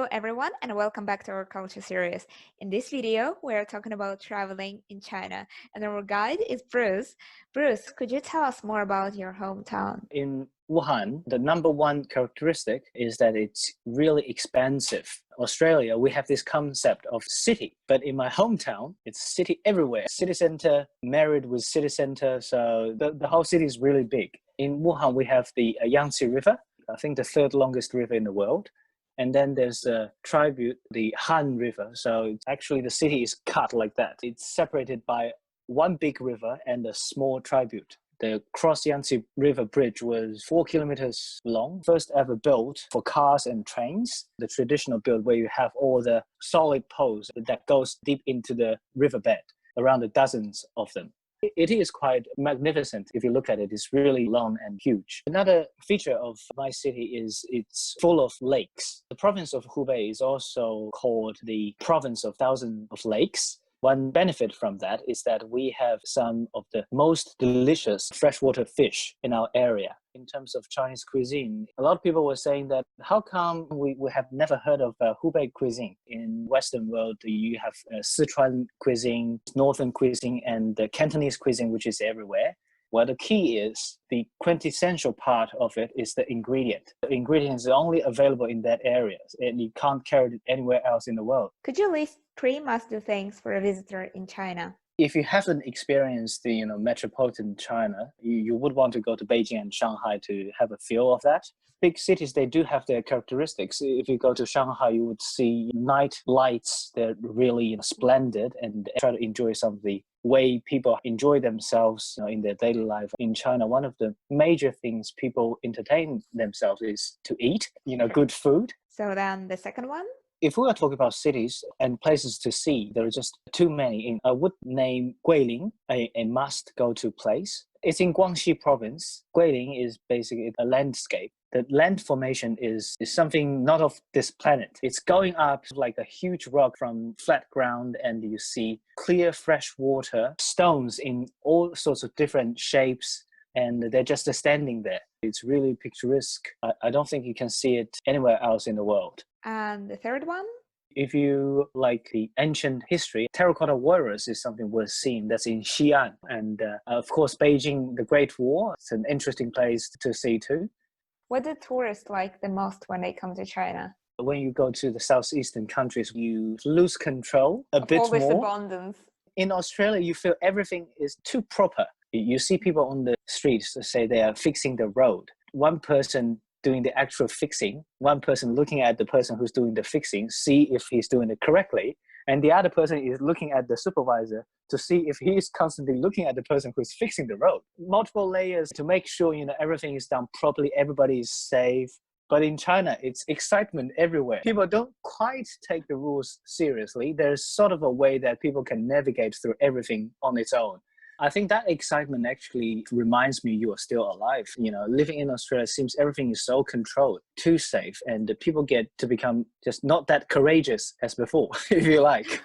Hello everyone and welcome back to our culture series. In this video, we are talking about traveling in China and our guide is Bruce. Bruce, could you tell us more about your hometown? In Wuhan, the number one characteristic is that it's really expansive. Australia, we have this concept of city, but in my hometown, it's city everywhere. City center married with city center, so the whole city is really big. In Wuhan, we have the Yangtze River, I think the third longest river in the world. And then there's a tribute, the Han River. So actually the city is cut like that. It's separated by one big river and a small tribute. The Cross Yangtze River Bridge was 4 kilometers long, first ever built for cars and trains. The traditional build where you have all the solid poles that goes deep into the riverbed, around dozens of them. It is quite magnificent. If you look at it, it's really long and huge. Another feature of my city is it's full of lakes. The province of Hubei is also called the province of thousands of lakes. One benefit from that is that we have some of the most delicious freshwater fish in our area. In terms of Chinese cuisine, a lot of people were saying that how come we have never heard of Hubei cuisine? In Western world, you have Sichuan cuisine, Northern cuisine, and the Cantonese cuisine, which is everywhere. Well, the key is the quintessential part of it is the ingredient. The ingredient is only available in that area, and you can't carry it anywhere else in the world. Could you list 3 must-do things for a visitor in China? If you haven't experienced the metropolitan China, you would want to go to Beijing and Shanghai to have a feel of that. Big cities, they do have their characteristics. If you go to Shanghai, you would see night lights. They're really splendid, and try to enjoy some of the way people enjoy themselves in their daily life. In China, one of the major things people entertain themselves is to eat, good food. So then the second one? If we are talking about cities and places to see, there are just too many. I would name Guilin a must-go-to place. It's in Guangxi province. Guilin is basically a landscape. The land formation is something not of this planet. It's going up like a huge rock from flat ground, and you see clear fresh water, stones in all sorts of different shapes, and they're just standing there. It's really picturesque. I don't think you can see it anywhere else in the world. And the third one? If you like the ancient history, Terracotta Warriors is something worth seeing. That's in Xi'an. And of course, Beijing, the Great Wall, it's an interesting place to see too. What do tourists like the most when they come to China? When you go to the southeastern countries, you lose control a bit all this more. abundance. In Australia, you feel everything is too proper. You see people on the streets to say they are fixing the road. One person doing the actual fixing, one person looking at the person who's doing the fixing, see if he's doing it correctly, and the other person is looking at the supervisor to see if he is constantly looking at the person who's fixing the road. Multiple layers to make sure everything is done properly, everybody is safe. But in China, it's excitement everywhere. People don't quite take the rules seriously. There's sort of a way that people can navigate through everything on its own. I think that excitement actually reminds me you are still alive. Living in Australia seems everything is so controlled, too safe, and the people get to become just not that courageous as before, if you like.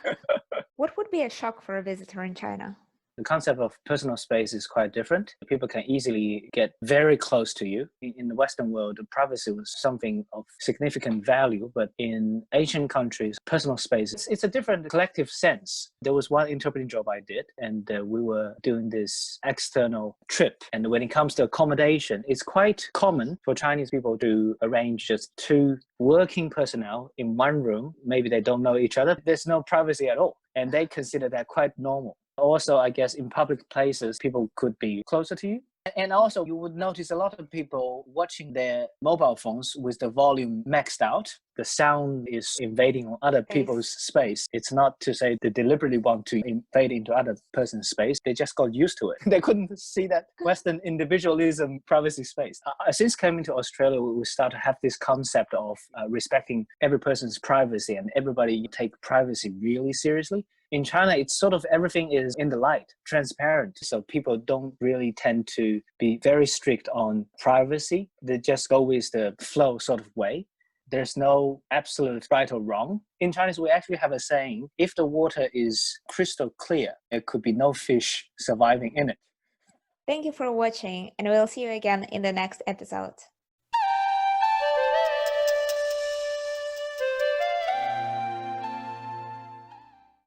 What would be a shock for a visitor in China? The concept of personal space is quite different. People can easily get very close to you. In the Western world, privacy was something of significant value, but in Asian countries, personal space, it's a different collective sense. There was one interpreting job I did, and we were doing this external trip. And when it comes to accommodation, it's quite common for Chinese people to arrange just 2 working personnel in one room. Maybe they don't know each other. There's no privacy at all, and they consider that quite normal. Also, I guess in public places, people could be closer to you. And also, you would notice a lot of people watching their mobile phones with the volume maxed out. The sound is invading on other people's space. It's not to say they deliberately want to invade into other person's space. They just got used to it. They couldn't see that Western individualism privacy space. Since coming to Australia, we start to have this concept of respecting every person's privacy, and everybody take privacy really seriously. In China, it's sort of everything is in the light, transparent. So people don't really tend to be very strict on privacy. They just go with the flow sort of way. There's no absolute right or wrong. In Chinese, we actually have a saying, if the water is crystal clear, there could be no fish surviving in it. Thank you for watching, and we'll see you again in the next episode.